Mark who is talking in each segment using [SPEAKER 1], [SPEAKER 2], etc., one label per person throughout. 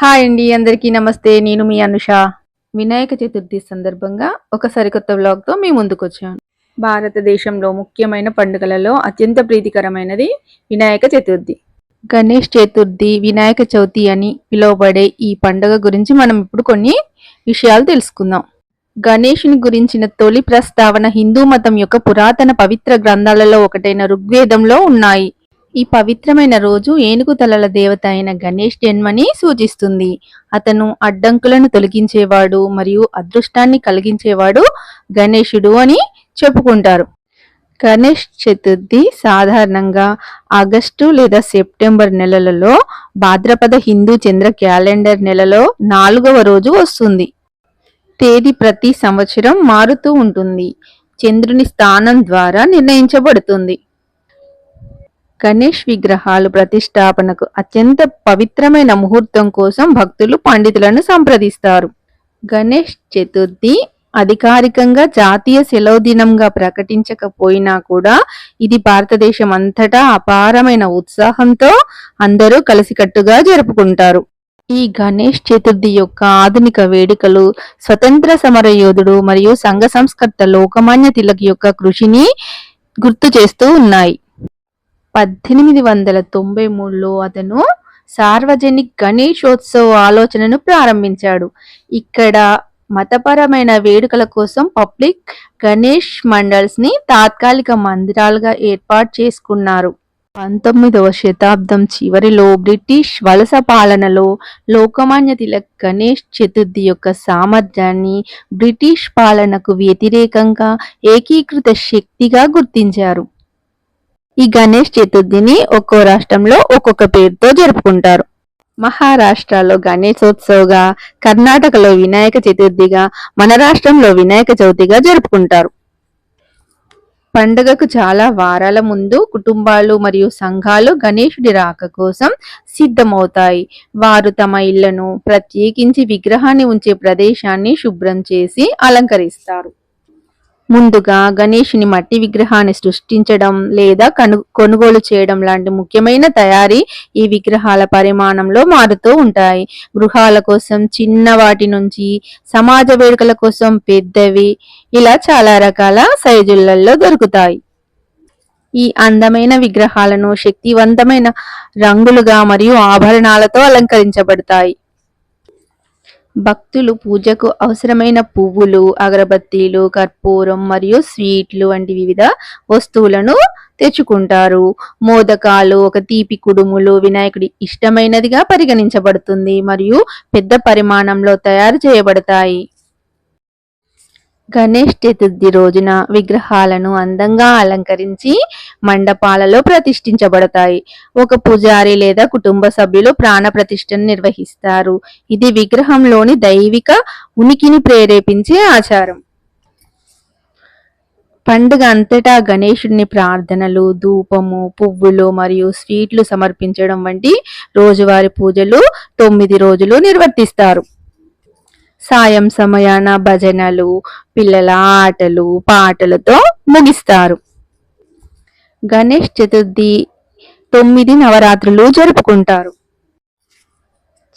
[SPEAKER 1] Hi అండి, అందరికీ నమస్తే. నేను మీ అనుష. వినాయక చతుర్థి సందర్భంగా ఒక సరికొత్త వ్లాగ్తో మీ ముందుకు వచ్చాను. భారతదేశంలో ముఖ్యమైన పండుగలలో అత్యంత ప్రీతికరమైనది వినాయక చతుర్థి. గణేష్ చతుర్థి, వినాయక చవితి అని పిలువబడే ఈ పండుగ గురించి మనం ఇప్పుడు కొన్ని విషయాలు తెలుసుకుందాం. గణేషుని గురించిన తొలి ప్రస్తావన హిందూ మతం యొక్క పురాతన పవిత్ర గ్రంథాలలో ఒకటైన ఋగ్వేదంలో ఉన్నాయి. ఈ పవిత్రమైన రోజు ఏనుగు తలల దేవత అయిన గణేష్ జన్మని సూచిస్తుంది. అతను అడ్డంకులను తొలగించేవాడు మరియు అదృష్టాన్ని కలిగించేవాడు గణేశుడు అని చెప్పుకుంటారు. గణేష్ చతుర్థి సాధారణంగా ఆగస్టు లేదా సెప్టెంబర్ నెలలలో భాద్రపద హిందూ చంద్ర క్యాలెండర్ నెలలో 4వ రోజు వస్తుంది. తేదీ ప్రతి సంవత్సరం మారుతూ ఉంటుంది. చంద్రుని స్థానం ద్వారా నిర్ణయించబడుతుంది. గణేష్ విగ్రహాలు ప్రతిష్టాపనకు అత్యంత పవిత్రమైన ముహూర్తం కోసం భక్తులు పండితులను సంప్రదిస్తారు. గణేష్ చతుర్థి అధికారికంగా జాతీయ సెలవు దినంగా ప్రకటించకపోయినా కూడా ఇది భారతదేశం అంతటా అపారమైన ఉత్సాహంతో అందరూ కలిసికట్టుగా జరుపుకుంటారు. ఈ గణేష్ చతుర్థి యొక్క ఆధునిక వేడుకలు స్వతంత్ర సమర యోధుడు మరియు సంఘ సంస్కర్త లోకమాన్య తిలక్ యొక్క కృషిని గుర్తు చేస్తూ ఉన్నాయి. 1893లో అతను సార్వజనిక్ గణేశోత్సవ ఆలోచనను ప్రారంభించాడు. ఇక్కడ మతపరమైన వేడుకల కోసం పబ్లిక్ గణేష్ మండల్స్ ని తాత్కాలిక మందిరాలుగా ఏర్పాటు చేసుకున్నారు. 19వ శతాబ్దం చివరిలో బ్రిటిష్ వలస పాలనలో లోకమాన్య తిలక్ గణేష్ చతుర్థి యొక్క సామర్థ్యాన్ని బ్రిటిష్ పాలనకు వ్యతిరేకంగా ఏకీకృత శక్తిగా గుర్తించారు. ఈ గణేష్ చతుర్థిని ఒక్కో రాష్ట్రంలో ఒక్కొక్క పేరుతో జరుపుకుంటారు. మహారాష్ట్రలో గణేశోత్సవగా, కర్ణాటకలో వినాయక చతుర్థిగా, మన రాష్ట్రంలో వినాయక చవితిగా జరుపుకుంటారు. పండుగకు చాలా వారాల ముందు కుటుంబాలు మరియు సంఘాలు గణేశుడి రాక కోసం సిద్ధమవుతాయి. వారు తమ ఇళ్లను, ప్రత్యేకించి విగ్రహాన్ని ఉంచే ప్రదేశాన్ని శుభ్రం చేసి అలంకరిస్తారు. ముందుగా గణేశుని మట్టి విగ్రహాన్ని సృష్టించడం లేదా కొనుగోలు చేయడం లాంటి ముఖ్యమైన తయారీ ఈ విగ్రహాల పరిమాణంలో మారుతూ ఉంటాయి. గృహాల కోసం చిన్న వాటి నుంచి సమాజ వేడుకల కోసం పెద్దవి, ఇలా చాలా రకాల సైజులలో దొరుకుతాయి. ఈ అందమైన విగ్రహాలను శక్తివంతమైన రంగులుగా మరియు ఆభరణాలతో అలంకరించబడతాయి. భక్తులు పూజకు అవసరమైన పువ్వులు, అగరబత్తీలు, కర్పూరం మరియు స్వీట్లు వంటి వివిధ వస్తువులను తెచ్చుకుంటారు. మోదకాలు, ఒక తీపి కుడుములు వినాయకుడి ఇష్టమైనదిగా పరిగణించబడుతుంది మరియు పెద్ద పరిమాణంలో తయారు చేయబడతాయి. గణేష్ చతుర్థి రోజున విగ్రహాలను అందంగా అలంకరించి మండపాలలో ప్రతిష్ఠించబడతాయి. ఒక పూజారి లేదా కుటుంబ సభ్యులు ప్రాణ ప్రతిష్ఠను నిర్వహిస్తారు. ఇది విగ్రహంలోని దైవిక ఉనికిని ప్రేరేపించే ఆచారం. పండుగ అంతటా గణేశుడిని ప్రార్థనలు, ధూపము, పువ్వులు మరియు స్వీట్లు సమర్పించడం వంటి రోజువారీ పూజలు 9 రోజులు నిర్వర్తిస్తారు. సాయం సమయాన భజనలు, పిల్లల ఆటలు, పాటలతో ముగిస్తారు. గణేష్ చతుర్థి 9 నవరాత్రులు జరుపుకుంటారు.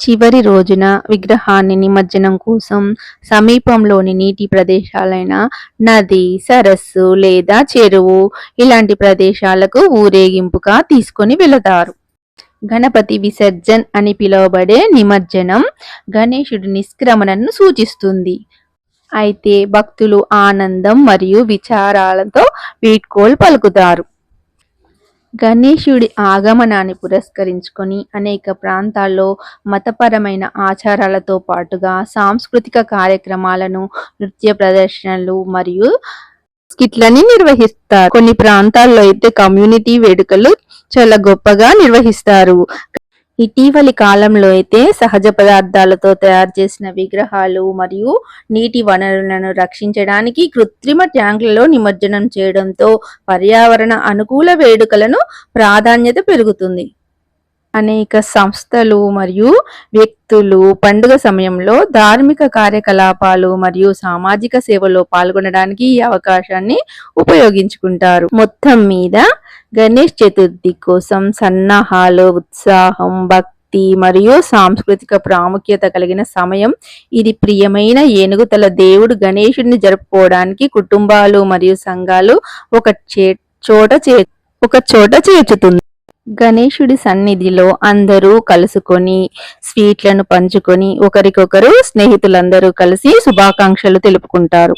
[SPEAKER 1] చివరి రోజున విగ్రహాన్ని నిమజ్జనం కోసం సమీపంలోని నీటి ప్రదేశాలైన నది, సరస్సు లేదా చెరువు ఇలాంటి ప్రదేశాలకు ఊరేగింపుగా తీసుకొని వెళతారు. గణపతి విసర్జన్ అని పిలువబడే నిమజ్జనం గణేశుడి నిష్క్రమణను సూచిస్తుంది. అయితే భక్తులు ఆనందం మరియు విచారాలతో వీడ్కోలు పలుకుతారు. గణేశుడి ఆగమనాన్ని పురస్కరించుకొని అనేక ప్రాంతాల్లో మతపరమైన ఆచారాలతో పాటుగా సాంస్కృతిక కార్యక్రమాలను, నృత్య ప్రదర్శనలు మరియు స్కిట్లని నిర్వహిస్తారు. కొన్ని ప్రాంతాల్లో అయితే కమ్యూనిటీ వేడుకలు చాలా గొప్పగా నిర్వహిస్తారు. ఇటీవలి కాలంలో అయితే సహజ పదార్థాలతో తయారు చేసిన విగ్రహాలు మరియు నీటి వనరులను రక్షించడానికి కృత్రిమ ట్యాంకులలో నిమజ్జనం చేయడంతో పర్యావరణ అనుకూల వేడుకలను ప్రాధాన్యత పెరుగుతుంది. అనేక సంస్థలు మరియు వ్యక్తులు పండుగ సమయంలో ధార్మిక కార్యకలాపాలు మరియు సామాజిక సేవలో పాల్గొనడానికి ఈ అవకాశాన్ని ఉపయోగించుకుంటారు. మొత్తం మీద గణేష్ చతుర్థి కోసం సన్నాహాలు, ఉత్సాహం, భక్తి భక్తి మరియు సాంస్కృతిక ప్రాముఖ్యత కలిగిన సమయం. ఇది ప్రియమైన ఏనుగుతల దేవుడు గణేశుడిని జరుపుకోవడానికి కుటుంబాలు మరియు సంఘాలు ఒక చోట చేర్చుతుంది. గణేశుడి సన్నిధిలో అందరూ కలుసుకొని స్వీట్లను పంచుకొని ఒకరికొకరు స్నేహితులందరూ కలిసి శుభాకాంక్షలు తెలుపుకుంటారు.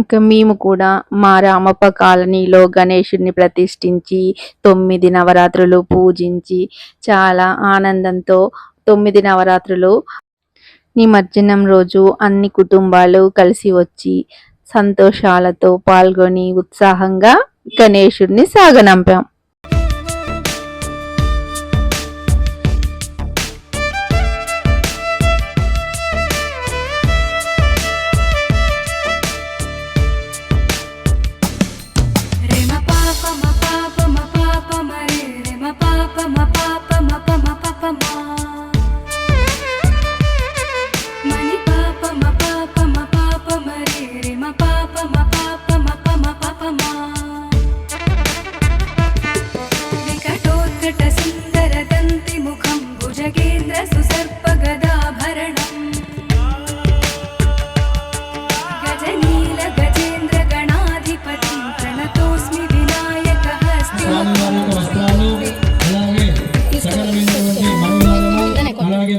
[SPEAKER 1] ఇంకా మేము కూడా మా రామప్ప కాలనీలో గణేశుడిని ప్రతిష్ఠించి 9 నవరాత్రులు పూజించి చాలా ఆనందంతో 9 నవరాత్రులు నిమజ్జనం రోజు అన్ని కుటుంబాలు కలిసి వచ్చి సంతోషాలతో పాల్గొని ఉత్సాహంగా గణేశుడిని సాగనంపాం.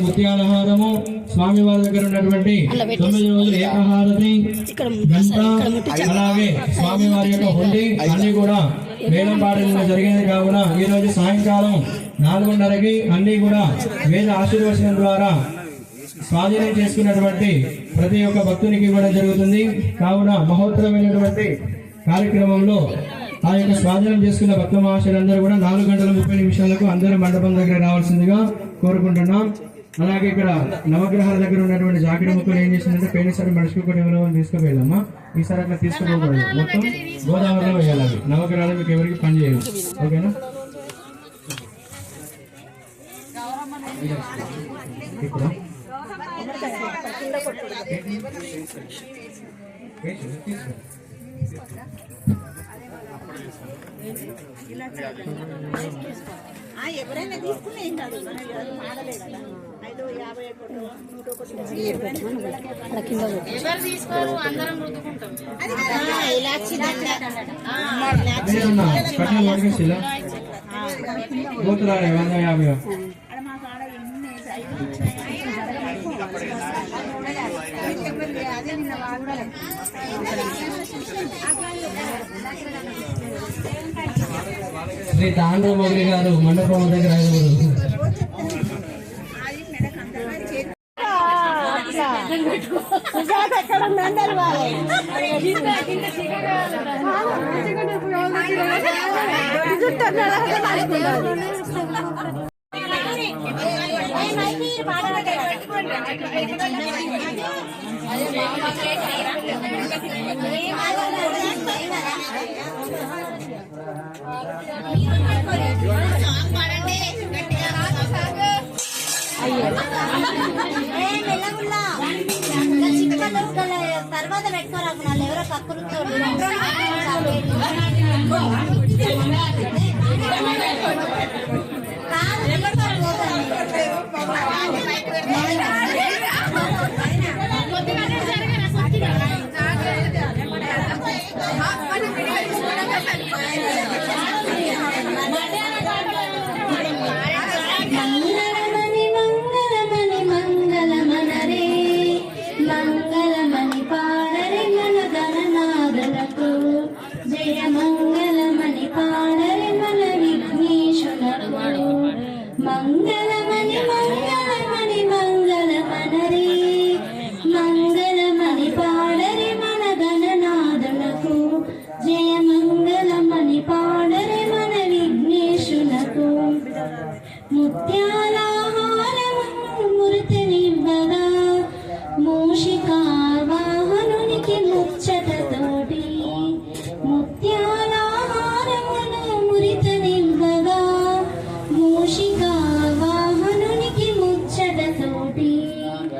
[SPEAKER 2] ముత్యాలహారము స్వామి వారి దగ్గర ఉన్నటువంటి 9 రోజులు ఏకహారతి అలాగే స్వామి వారి యొక్క హుండీ అన్ని కూడా వేలం పాటలు జరిగింది. కావున ఈ రోజు సాయంకాలం 4:30కి అన్ని కూడా వేద ఆశీర్వచనం ద్వారా స్వాధీనం చేసుకున్నటువంటి ప్రతి ఒక్క భక్తునికి ఇవ్వడం జరుగుతుంది. కావున మహోత్తరమైనటువంటి కార్యక్రమంలో ఆ యొక్క స్వాధీనం చేసుకున్న భక్త మహాశయులందరూ కూడా 4:30 అందరూ మండపం దగ్గర రావాల్సిందిగా కోరుకుంటున్నాం. అలాగే ఇక్కడ నవగ్రహాల దగ్గర ఉన్నటువంటి జాకెట్ ముక్కలు ఏం చేసిందంటే పోయినసారి మడుచుకోకుండా ఎవరో తీసుకుపోయామా, ఈసారి అట్లా తీసుకుపోకూడదు, మొత్తం గోదావరిలో వేయాలి. నవగ్రహాలు మీకు ఎవరికి పని చేయదు, ఓకేనా? ఇప్పుడు
[SPEAKER 3] ఎవరైనా తీసుకునే ఏం కాదు, మాడలే కదా. 5, 50
[SPEAKER 2] శ్రీ తాండ్ర మొగలి గారు మండపం దగ్గర
[SPEAKER 3] తర్వాత పెట్టుకోరాకు, వాళ్ళు ఎవరో పక్కన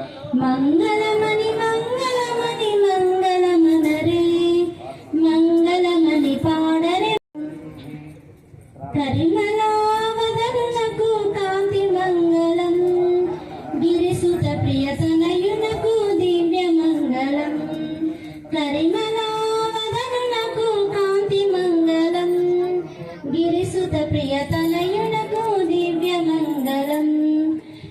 [SPEAKER 3] మంగళమణి మంగళమణి మంగళమనరే మంగళమణి పాడరే కరిమలావదరునకు కాంతి మంగళం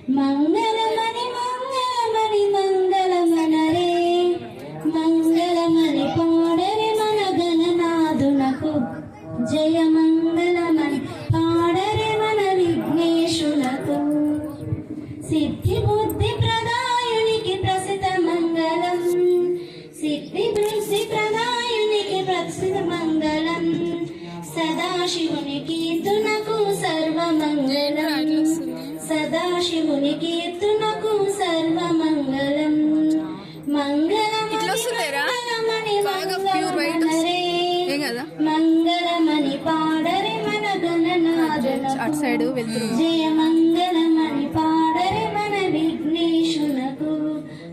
[SPEAKER 4] మంగళమని మంగళమని మంగళమనరే మంగళమని పాడరే మన గణనాథునకు జయ మంగళమని పాడరే మన విఘ్నేశులకు సిద్ధి బుద్ధి ప్రదాయునికి ప్రసిద్ధ మంగళం సిద్ధి బుద్ధి ప్రదాయునికి ప్రసిద్ధ మంగళం సదాశివుని కీర్తునకు సర్వమంగళం సదాశివుని కీర్తునకు సర్వమంగళం మంగళమని మంగళమనరే మంగళమని పాడరే మన గణనాథునకు జయ మంగళమని పాడరే మన విఘ్నేశునకు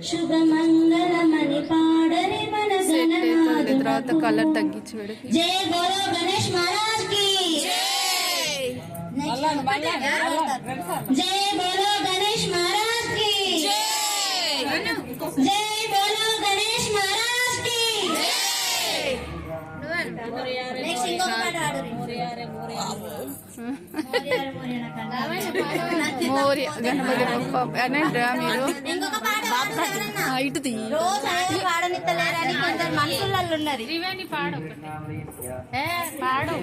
[SPEAKER 4] శుభ మంగళమని పాడరే మన గణనాథునకు
[SPEAKER 1] కలర్ తగ్గించి
[SPEAKER 4] జయ బోలో గణేష్ మహారాజ్ కి జయ బోలో గణేష్ మహారాజ్ కి జయ బోలో గణేష్ మహారాజ్ కి నెక్స్ట్ ఇంకొక పాట పాడు
[SPEAKER 1] మోరియా గణపతి బప్ప అనంటరా మీరు
[SPEAKER 4] ఇంకొక పాట పాడు
[SPEAKER 1] ఇటు తీ
[SPEAKER 4] రోజు ఆయన పాడనిత్తలేరని కొందరు మనుషులలో ఉన్నారు
[SPEAKER 5] పాడు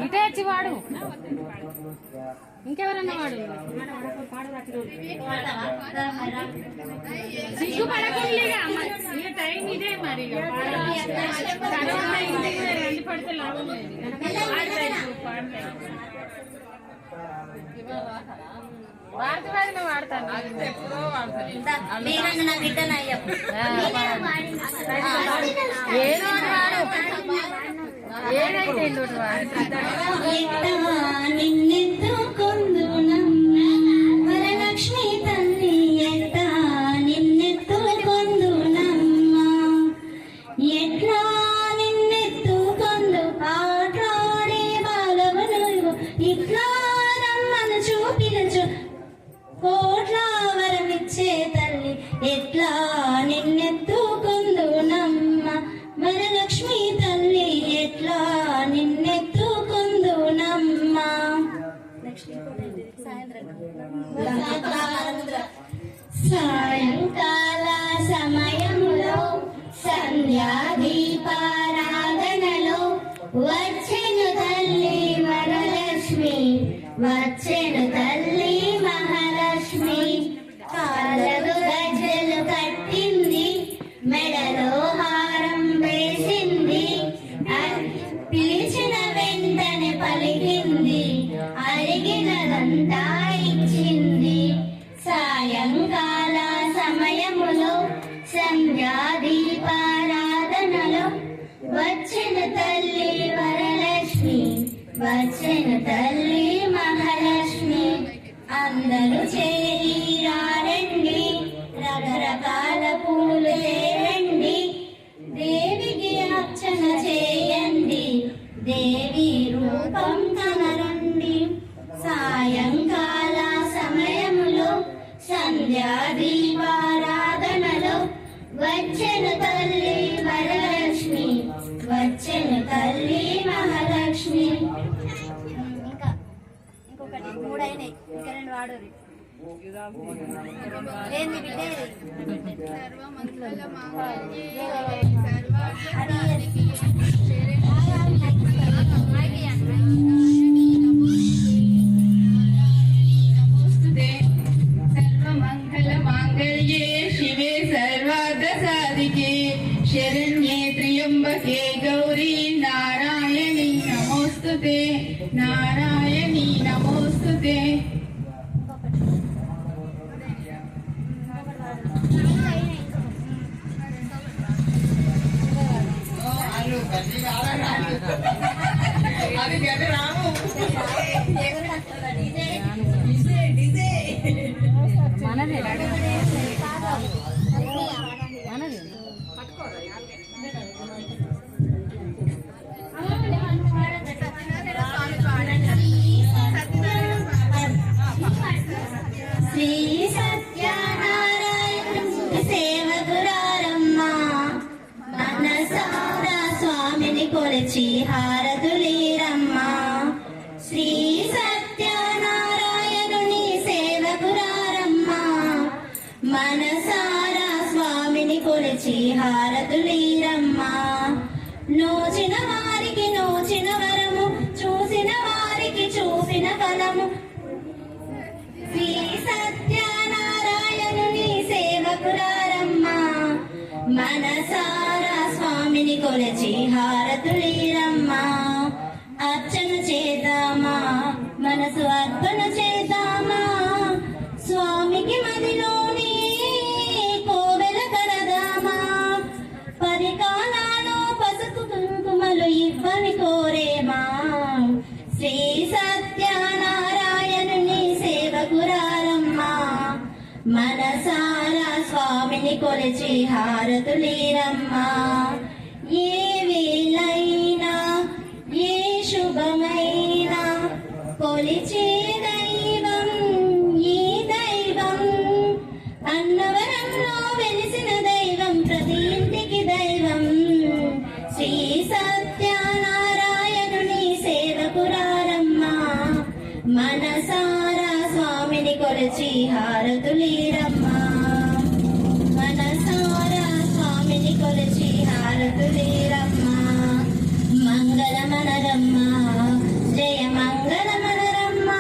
[SPEAKER 5] ఇటే వచ్చి వాడు ఇంకెవరన్నా వాడు సిగ్గుపడకుండా టైం ఇదే మరి కరోనా ఇంటికి రండి పడితే లాభం లేదు వాడతాను
[SPEAKER 4] నా బిడ్డను
[SPEAKER 5] ఏదో వాడు ఏదైతే
[SPEAKER 4] నిన్నెత్తుకొందునమ్మ వరలక్ష్మి తల్లి ఎంత నిన్నెత్తుకొందునమ్మ ఎట్లా నిన్నెత్తుకొందు ఆట్లాడే బాలవను ఇట్లా రమ్మను చూపినచు కోట్ల వరమిచ్చే తల్లి ఎట్లా నిన్నెత్తుకొందునమ్మ వరలక్ష్మి తల్లి ఎట్లా నిన్నెత్తుకొందునమ్మ సాయంకాల సమయములో సంధ్యా దీపారాధనలో వచ్చెను తల్లి వరలక్ష్మి వచ్చెను తల్లి మహాలక్ష్మి కాళ్ళకు గజ్జలు కట్టింది మెడలో హారం వేసింది పిలిచిన వెంటనే పలికింది అడిగినదంతా ఇచ్చింది సాయంకాల సమయములో సంధ్యా దీపారాధనలో వచ్చిన తల్లి వరలక్ష్మి వచ్చిన తల్లి మహాలక్ష్మి అందరూ చేరి రండి రకరకాల పూలు తేరండి దేవికి అర్చన చేయండి దేవి రూపం కనరండి సాయంకాల సమయములో సంధ్యా దీపారాధనలో వచ్చెను తల్లి వరలక్ష్మి వచ్చెను తల్లి మహాలక్ష్మి ఇంకొకటి మూడైనాయి ఇంకా రెండు వాడు ఏంది
[SPEAKER 6] सर्वमङ्गलमाङ्गल्ये शिवे सर्वार्थसाधिके शरण्ये त्र्यम्बके गौरी नारायणी नमोस्तुते नारायणी नमोस्तुते
[SPEAKER 5] మనదే
[SPEAKER 4] శ్రీ సత్యనారాయణ సేవకురారమ్మ మనసారా స్వామిని కొలిచి హారతులీరమ్మ శ్రీ సత్యనారాయణ స్వామిని కొలిచి హారతులీరమ్మా అర్చన చేద్దామా మనసు అర్పణ చేద్దామా స్వామికి మదిలోని కోవెల కడదామా పరికాలాలు పసుపు కుంకుమలు ఇవ్వని కోరేమా శ్రీ సత్యనారాయణుని సేవకురారమ్మా మనసారా స్వామిని కొలిచి హారతులీరమ్మా ఏ వేళైనా ఏ శుభమైనా కొలిచే దైవం ఈ దైవం అన్నవరంలో వెలిసిన దైవం ప్రతి ఇంటికి దైవం శ్రీ సత్యనారాయణుని సేవకురారమ్మా మనసారా స్వామిని కొలిచి హారతులీరమ్మా మనసారా స్వామిని కొలిచి హారతులీరమ్మా మంగళమనరమ్మా జయ మంగళమనరమ్మా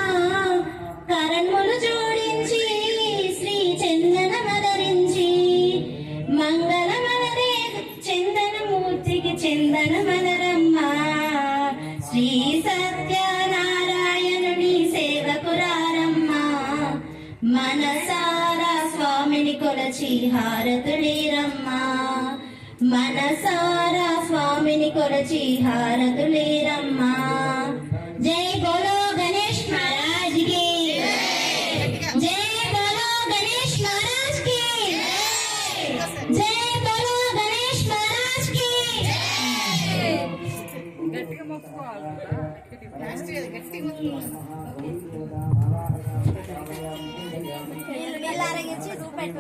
[SPEAKER 4] కరణములు జోడించి శ్రీ చందనమదరించి మంగళమనరే చందనమూర్తికి చందనమనరమ్మా శ్రీ సత్యనారాయణుని సేవకురారమ్మా మనసారా స్వామిని కొలచి హారతులీరమ్మా మనసారా స్వామిని కొలచి హారతులీరమ్మా జై బోలో గణేష్ మహారాజ్ కి జై బోలో గణేష్ మహారాజ్ కి జై బోలో గణేష్ మహారాజ్ కి వెళ్ళారగించి రూపాయి